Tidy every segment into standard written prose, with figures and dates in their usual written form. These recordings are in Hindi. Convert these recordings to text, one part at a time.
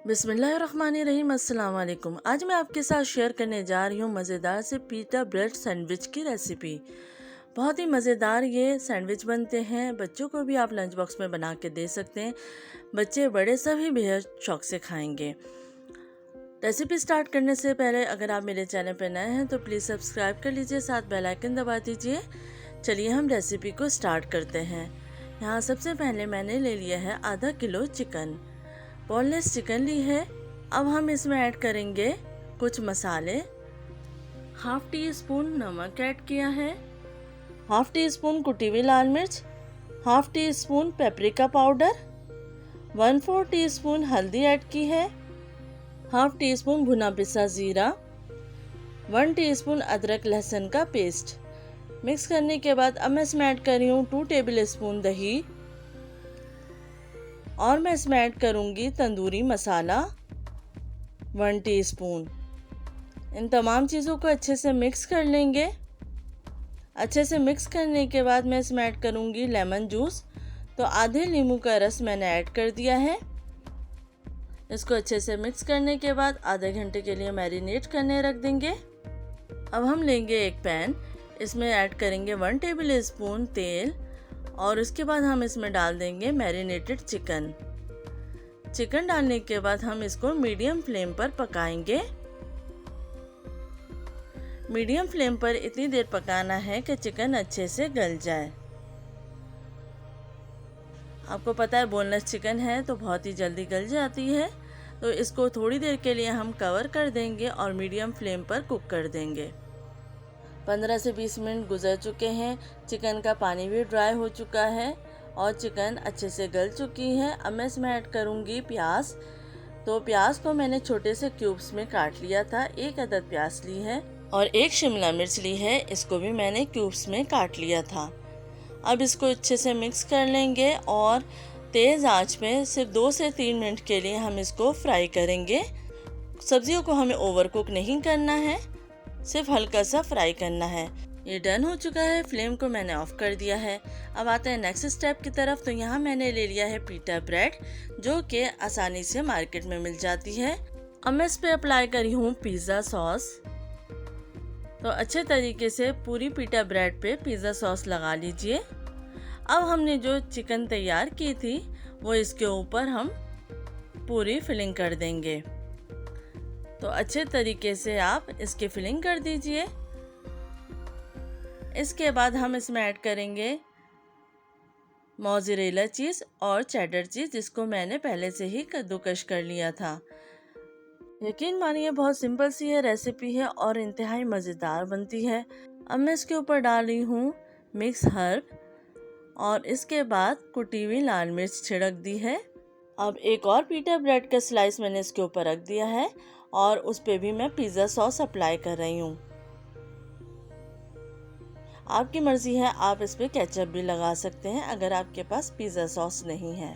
बिस्मिल्लाहिर्रहमानिर्रहीम, अस्सलाम वालेकुम। आज मैं आपके साथ शेयर करने जा रही हूँ मज़ेदार से पिटा ब्रेड सैंडविच की रेसिपी। बहुत ही मज़ेदार ये सैंडविच बनते हैं। बच्चों को भी आप लंच बॉक्स में बना के दे सकते हैं। बच्चे बड़े सभी बेहद शौक से खाएंगे। रेसिपी स्टार्ट करने से पहले अगर आप मेरे चैनल पर नए हैं तो प्लीज़ सब्सक्राइब कर लीजिए, साथ बेल आइकन दबा दीजिए। चलिए हम रेसिपी को स्टार्ट करते हैं। यहाँ सबसे पहले मैंने ले लिया है आधा किलो चिकन, बोनलेस चिकन ली है। अब हम इसमें ऐड करेंगे कुछ मसाले। हाफ टी स्पून नमक ऐड किया है, हाफ टी स्पून कुटी हुई लाल मिर्च, half tea spoon paprika powder, 1/4 teaspoon हल्दी ऐड की है, हाफ टी स्पून भुना पिसा जीरा, 1 टीस्पून अदरक लहसुन का पेस्ट। मिक्स करने के बाद अब मैं इसमें ऐड कर रही हूँ 2 टेबल स्पून दही, और मैं इसमें ऐड करूँगी तंदूरी मसाला 1 टीस्पून। इन तमाम चीज़ों को अच्छे से मिक्स कर लेंगे। अच्छे से मिक्स करने के बाद मैं इसमें ऐड करूँगी लेमन जूस। तो आधे नींबू का रस मैंने ऐड कर दिया है। इसको अच्छे से मिक्स करने के बाद आधे घंटे के लिए मैरिनेट करने रख देंगे। अब हम लेंगे एक पैन, इसमें ऐड करेंगे 1 टेबल स्पून तेल, और उसके बाद हम इसमें डाल देंगे मैरिनेटेड चिकन। चिकन डालने के बाद हम इसको मीडियम फ्लेम पर पकाएंगे। मीडियम फ्लेम पर इतनी देर पकाना है कि चिकन अच्छे से गल जाए। आपको पता है बोनलेस चिकन है तो बहुत ही जल्दी गल जाती है। तो इसको थोड़ी देर के लिए हम कवर कर देंगे और मीडियम फ्लेम पर कुक कर देंगे। 15 से 20 मिनट गुजर चुके हैं। चिकन का पानी भी ड्राई हो चुका है और चिकन अच्छे से गल चुकी है। अब मैं इसमें ऐड करूँगी प्याज। तो प्याज को मैंने छोटे से क्यूब्स में काट लिया था। 1 अदद प्याज ली है और 1 शिमला मिर्च ली है, इसको भी मैंने क्यूब्स में काट लिया था। अब इसको अच्छे से मिक्स कर लेंगे और तेज़ आंच में सिर्फ 2 से 3 मिनट के लिए हम इसको फ्राई करेंगे। सब्जियों को हमें ओवर कुक नहीं करना है, सिर्फ हल्का सा फ्राई करना है। ये डन हो चुका है, फ्लेम को मैंने ऑफ कर दिया है। अब आते हैं नेक्स्ट स्टेप की तरफ। तो यहाँ मैंने ले लिया है पिटा ब्रेड, जो कि आसानी से मार्केट में मिल जाती है। अब मैं इस पे अप्लाई करी हूँ पिज़्ज़ा सॉस। तो अच्छे तरीके से पूरी पिटा ब्रेड पे पिज़्ज़ा सॉस लगा लीजिए। अब हमने जो चिकन तैयार की थी वो इसके ऊपर हम पूरी फिलिंग कर देंगे। तो अच्छे तरीके से आप इसकी फिलिंग कर दीजिए। इसके बाद हम इसमें ऐड करेंगे मोज़रेला चीज़ और चेडर चीज़, जिसको मैंने पहले से ही कद्दूकश कर लिया था। यकीन मानिए बहुत सिंपल सी है रेसिपी है और इंतहाई मज़ेदार बनती है। अब मैं इसके ऊपर डाल रही हूँ मिक्स हर्ब और इसके बाद कुटी हुई लाल मिर्च छिड़क दी है। अब एक और पिटा ब्रेड का स्लाइस मैंने इसके ऊपर रख दिया है और उस पे भी मैं पिज़्ज़ा सॉस अप्लाई कर रही हूँ। आपकी मर्ज़ी है, आप इस पे केचप भी लगा सकते हैं अगर आपके पास पिज़्ज़ा सॉस नहीं है।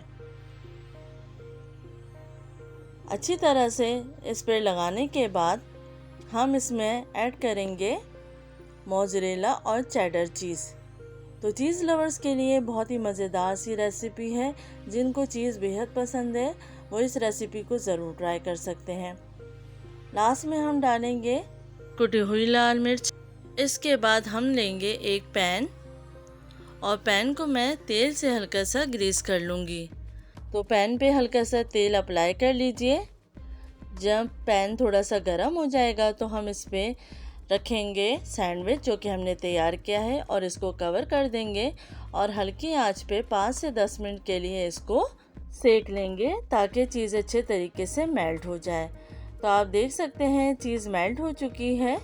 अच्छी तरह से इस पे लगाने के बाद हम इसमें ऐड करेंगे मोज़रेला और चेडर चीज़। तो चीज़ लवर्स के लिए बहुत ही मज़ेदार सी रेसिपी है। जिनको चीज़ बेहद पसंद है वो इस रेसिपी को ज़रूर ट्राई कर सकते हैं। लास्ट में हम डालेंगे कुटी हुई लाल मिर्च। इसके बाद हम लेंगे एक पैन और पैन को मैं तेल से हल्का सा ग्रीस कर लूँगी। तो पैन पे हल्का सा तेल अप्लाई कर लीजिए। जब पैन थोड़ा सा गर्म हो जाएगा तो हम इस पे रखेंगे सैंडविच जो कि हमने तैयार किया है और इसको कवर कर देंगे और हल्की आंच पे 5 से 10 मिनट के लिए इसको सेक लेंगे ताकि चीज़ अच्छे तरीके से मेल्ट हो जाए। तो आप देख सकते हैं चीज़ मेल्ट हो चुकी है।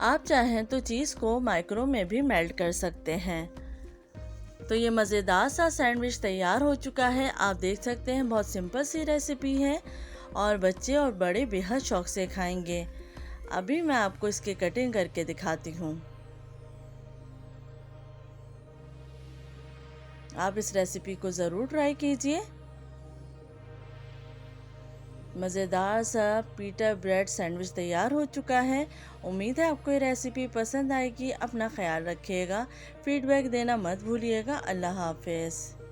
आप चाहें तो चीज़ को माइक्रो में भी मेल्ट कर सकते हैं। तो ये मज़ेदार सा सैंडविच तैयार हो चुका है। आप देख सकते हैं बहुत सिंपल सी रेसिपी है और बच्चे और बड़े बेहद शौक से खाएंगे। अभी मैं आपको इसकी कटिंग करके दिखाती हूँ। आप इस रेसिपी को ज़रूर ट्राई कीजिए। मज़ेदार सा पिटा ब्रेड सैंडविच तैयार हो चुका है। उम्मीद है आपको ये रेसिपी पसंद आएगी। अपना ख्याल रखिएगा, फीडबैक देना मत भूलिएगा। अल्लाह हाफ़िज़।